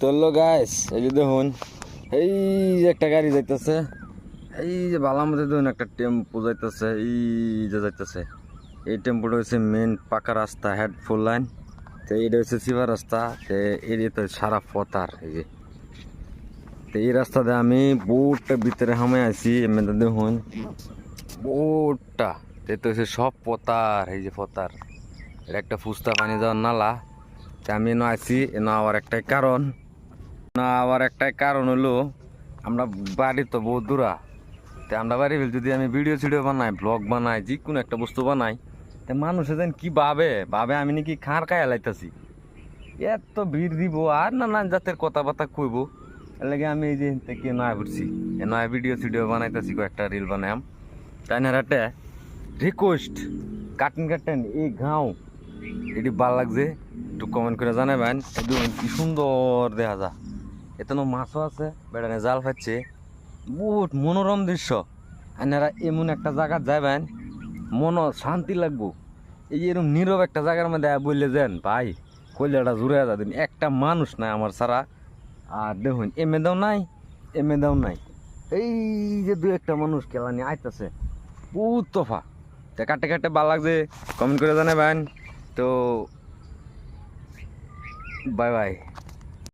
তোলো গাইস, এই যে দেখুন, এই যে একটা গাড়ি যাইতেছে, এই যে বালার মধ্যে দেখুন একটা টেম্পো যাইতেছে, এই যে যাইতেছে। এই টেম্পোটা হচ্ছে মেন পাকা রাস্তা, হেড ফোর লাইন। তো এইটা হচ্ছে সিভার রাস্তা। তো এরিয়াতে সারা পতার এই যে। তো এই রাস্তাতে আমি বোটটা ভিতরে হামে আছি, এমনি দেখুন বোটটা তো হচ্ছে সব পতার, এই যে পতার। এটা একটা ফুস্তা পানি যাওয়ার নালা। তা আমি এনে আছি, এনে আবার একটাই কারণ হলো আমরা বাড়ি তো বহুত দূরা। তো আমরা বাড়ি যদি আমি ভিডিও সিডিও বানাই, ব্লগ বানাই, যে কোনো একটা বস্তু বানাই, তা মানুষে যেন কি ভাবে আমি নাকি খাঁড় খায় লাইতাছি। এত ভিড় দিব আর নানান জাতের কথাবার্তা কইব। এর লাগে আমি এই যে থেকে নয় ঘুরছি, নয় ভিডিও সিডিও বানাইতেছি, কয়েকটা রিল বানাম। তাই না একটা রিকোয়েস্ট, কাটেন এই গাঁও এটি ভাল লাগছে একটু কমেন্ট করে জানাবেন। একদম কি সুন্দর দেখা যা, এত মাছও আছে, বেড়ানে জাল পাচ্ছে, বহুত মনোরম দৃশ্য। আপনারা এমন একটা জায়গা যাবেন, মন শান্তি লাগবো। এই যে এরকম নীরব একটা জায়গার মধ্যে বললে যান ভাই, কইলেটা জুড়ে যাবেন। একটা মানুষ নাই আমার ছাড়া। আর দেখুন এমে দাও নাই, এই যে দু একটা মানুষ খেলা নিয়ে আইতেছে, বহুত তফা। তা কাটে ভালো লাগছে, কমেন্ট করে জানাবেন। তো বাই বাই।